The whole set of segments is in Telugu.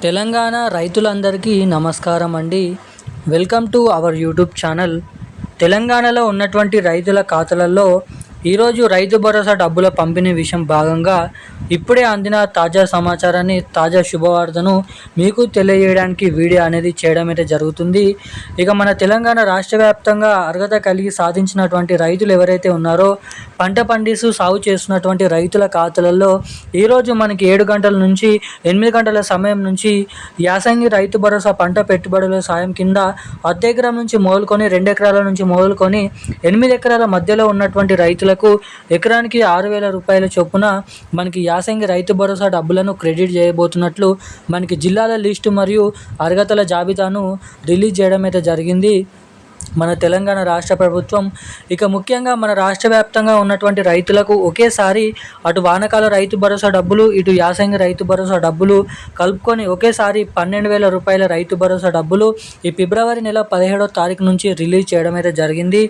తెలంగాణ రైతులందరికీ నమస్కారం అండి. Welcome to our YouTube channel. తెలంగాణలో ఉన్నటువంటి రైతుల ఖాతాలలో ఈరోజు రైతు భరోసా డబ్బుల పంపిణీ విషయం భాగంగా ఇప్పుడే అందిన తాజా సమాచారాన్ని, తాజా శుభవార్తను మీకు తెలియజేయడానికి వీడియో అనేది చేయడం అయితే జరుగుతుంది. ఇక మన తెలంగాణ రాష్ట్ర వ్యాప్తంగా అర్హత కలిగి సాధించినటువంటి రైతులు ఎవరైతే ఉన్నారో, పంట పండిస్తూ సాగు చేస్తున్నటువంటి రైతుల ఖాతాలలో ఈరోజు మనకి 7 గంటల నుంచి 8 గంటల సమయం నుంచి యాసంగి రైతు భరోసా పంట పెట్టుబడుల సాయం కింద అర్ధ ఎకరం నుంచి మొదలుకొని 2 ఎకరాల నుంచి మొదలుకొని 8 ఎకరాల మధ్యలో ఉన్నటువంటి రైతులకు ఎకరానికి 6,000 రూపాయల చొప్పున మనకి యాసంగి రైతు భరోసా డబ్బులను క్రెడిట్ చేయబోతున్నట్లు మనకి జిల్లాల లిస్టు మరియు అర్హతల జాబితాను రిలీజ్ చేయడం అయితే జరిగింది మన తెలంగాణ రాష్ట్ర ప్రభుత్వం. ఇక ముఖ్యంగా మన రాష్ట్ర వ్యాప్తంగా ఉన్నటువంటి రైతులకు ఒకేసారి అటు వానాకాల రైతు భరోసా డబ్బులు, ఇటు యాసంగి రైతు భరోసా డబ్బులు కలుపుకొని ఒకేసారి 12,000 రూపాయల రైతు భరోసా డబ్బులు ఈ ఫిబ్రవరి నెల 17వ తారీఖు నుంచి రిలీజ్ చేయడం అయితే జరిగింది.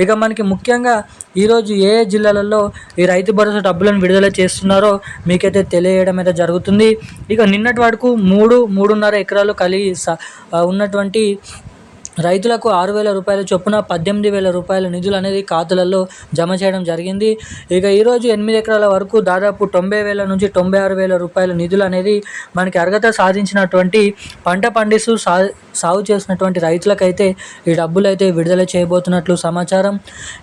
ఇక మనకి ముఖ్యంగా ఈరోజు ఏ జిల్లాలలో ఈ రైతు భరోసా డబ్బులను విడుదల చేస్తున్నారో మీకైతే తెలియజేయడం అయితే జరుగుతుంది. ఇక నిన్నటి వరకు 3.5 ఎకరాలు కలిగి ఉన్నటువంటి రైతులకు 6,000 రూపాయల చొప్పున 18,000 రూపాయల నిధులు అనేది ఖాతాలలో జమ చేయడం జరిగింది. ఇక ఈరోజు 8 ఎకరాల వరకు దాదాపు 90,000 నుంచి 96,000 రూపాయల నిధులు అనేది మనకి అర్హత సాధించినటువంటి పంట పండిస్తూ సాగు చేసినటువంటి రైతులకైతే ఈ డబ్బులు అయితే విడుదల చేయబోతున్నట్లు సమాచారం.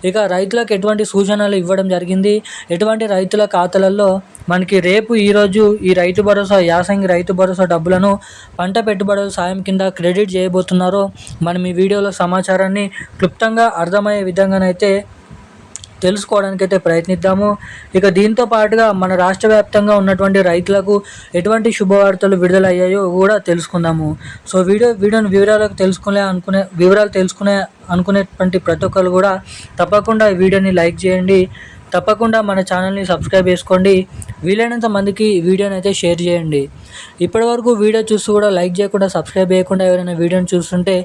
ఇక రైతులకు ఎటువంటి సూచనలు ఇవ్వడం జరిగింది, ఎటువంటి రైతుల ఖాతాలలో మనకి రేపు ఈరోజు ఈ రైతు భరోసా యాసంగి రైతు భరోసా డబ్బులను పంట పెట్టుబడుల సాయం కింద క్రెడిట్ చేయబోతున్నారో మనం ఈ వీడియోలో సమాచారాన్ని క్లుప్తంగా అర్థమయ్యే విధంగానైతే తెలుసుకోవడానికైతే ప్రయత్నిద్దాము. ఇక దీంతో పాటుగా మన రాష్ట్ర వ్యాప్తంగా ఉన్నటువంటి రైతులకు ఎటువంటి శుభవార్తలు విడుదల అయ్యాయో కూడా తెలుసుకుందాము. సో వీడియోని వివరాలు తెలుసుకునే అనుకునేటువంటి ప్రతి ఒక్కరు కూడా తప్పకుండా ఈ వీడియోని లైక్ చేయండి, తప్పకుండా మన ఛానల్ని సబ్స్క్రైబ్ చేసుకోండి, వీలైనంత మందికి ఈ వీడియోని అయితే షేర్ చేయండి. ఇప్పటివరకు వీడియో చూస్తూ కూడా లైక్ చేయకుండా, సబ్స్క్రైబ్ చేయకుండా ఎవరైనా వీడియోని చూస్తుంటే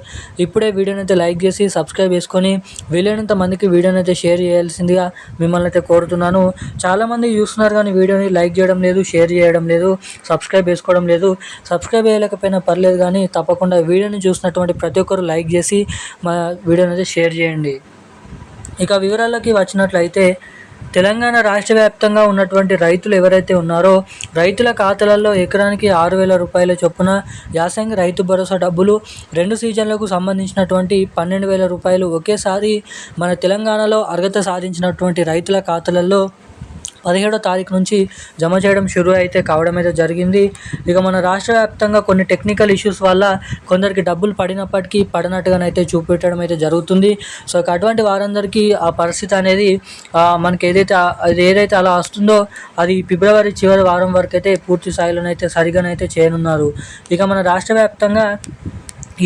ఇప్పుడే వీడియోని అయితే లైక్ చేసి సబ్స్క్రైబ్ చేసుకొని వీలైనంత మందికి వీడియోని అయితే షేర్ చేయాల్సిందిగా మిమ్మల్ని అయితే కోరుతున్నాను. చాలామంది చూస్తున్నారు కానీ వీడియోని లైక్ చేయడం లేదు, షేర్ చేయడం లేదు, సబ్స్క్రైబ్ చేసుకోవడం లేదు. సబ్స్క్రైబ్ చేయలేకపోయినా పర్లేదు కానీ తప్పకుండా వీడియోని చూసినటువంటి ప్రతి ఒక్కరు లైక్ చేసి మా వీడియోని అయితే షేర్ చేయండి. ఇక వివరాల్లోకి వచ్చినట్లయితే తెలంగాణ రాష్ట్ర వ్యాప్తంగా ఉన్నటువంటి రైతులు ఎవరైతే ఉన్నారో రైతుల ఖాతాలలో ఎకరానికి 6,000 రూపాయల చొప్పున యాసంగి రైతు భరోసా డబ్బులు 2 సీజన్లకు సంబంధించినటువంటి 12,000 రూపాయలు ఒకేసారి మన తెలంగాణలో అర్హత సాధించినటువంటి రైతుల ఖాతాలలో 17వ తారీఖు నుంచి జమ చేయడం షురూ అయితే కావడం అయితే జరిగింది. ఇక మన రాష్ట్ర వ్యాప్తంగా కొన్ని టెక్నికల్ ఇష్యూస్ వల్ల కొందరికి డబ్బులు పడినప్పటికీ పడినట్టుగానైతే చూపెట్టడం అయితే జరుగుతుంది. సో అటువంటి వారందరికీ ఆ పరిస్థితి అనేది మనకి ఏదైతే అలా వస్తుందో అది ఫిబ్రవరి చివరి వారం వరకు అయితే పూర్తి స్థాయిలోనైతే సరిగానైతే చేయనున్నారు. ఇక మన రాష్ట్ర వ్యాప్తంగా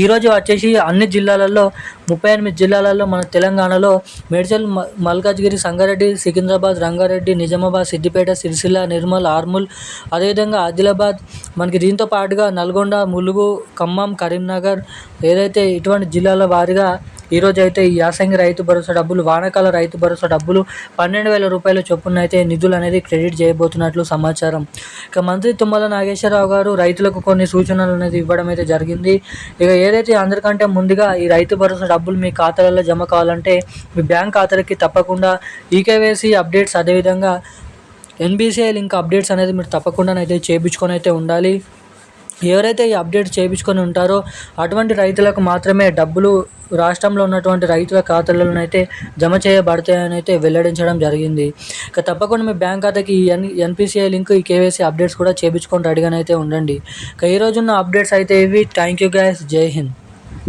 ఈరోజు వచ్చేసి అన్ని జిల్లాలలో 38 జిల్లాలలో మన తెలంగాణలో మేడ్చల్, మల్కాజ్గిరి, సంగారెడ్డి, సికింద్రాబాద్, రంగారెడ్డి, నిజామాబాద్, సిద్దిపేట, సిరిసిల్ల, నిర్మల్, ఆర్మూల్, అదేవిధంగా ఆదిలాబాద్, మనకి దీంతో పాటుగా నల్గొండ, ములుగు, ఖమ్మం, కరీంనగర్ ఏదైతే ఇటువంటి జిల్లాల వారీగా ఈరోజు అయితే ఈ యాసంగి రైతు భరోసా డబ్బులు, వానాకాల రైతు భరోసా డబ్బులు 12,000 రూపాయల చొప్పున అయితే నిధులు అనేది క్రెడిట్ చేయబోతున్నట్లు సమాచారం. ఇక మంత్రి తుమ్మల నాగేశ్వరరావు గారు రైతులకు కొన్ని సూచనలు అనేది ఇవ్వడం అయితే జరిగింది. ఇక ఏదైతే అందరికంటే ముందుగా ఈ రైతు భరోసా డబ్బులు మీ ఖాతాలలో జమ కావాలంటే మీ బ్యాంక్ ఖాతాలకి తప్పకుండా ఈకేవైసీ అప్డేట్స్, అదేవిధంగా ఎన్బిసిఐ లింక్ అప్డేట్స్ అనేది మీరు తప్పకుండా అయితే చేయించుకొని అయితే ఉండాలి. ఎవరైతే ఈ అప్డేట్స్ చేయించుకొని ఉంటారో అటువంటి రైతులకు మాత్రమే డబ్బులు రాష్ట్రంలో ఉన్నటువంటి రైతుల ఖాతాలలోనైతే జమ చేయబడతాయని అయితే వెల్లడించడం జరిగింది. ఇక తప్పకుండా మీ బ్యాంక్ ఖాతాకి ఈ ఎన్పిసిఐ లింక్, ఈ కేవైసీ అప్డేట్స్ కూడా చేయించుకొని రెడీగానైతే ఉండండి. ఇక ఈరోజున్న అప్డేట్స్ అయితే ఇవి. Thank you guys. జై హింద్.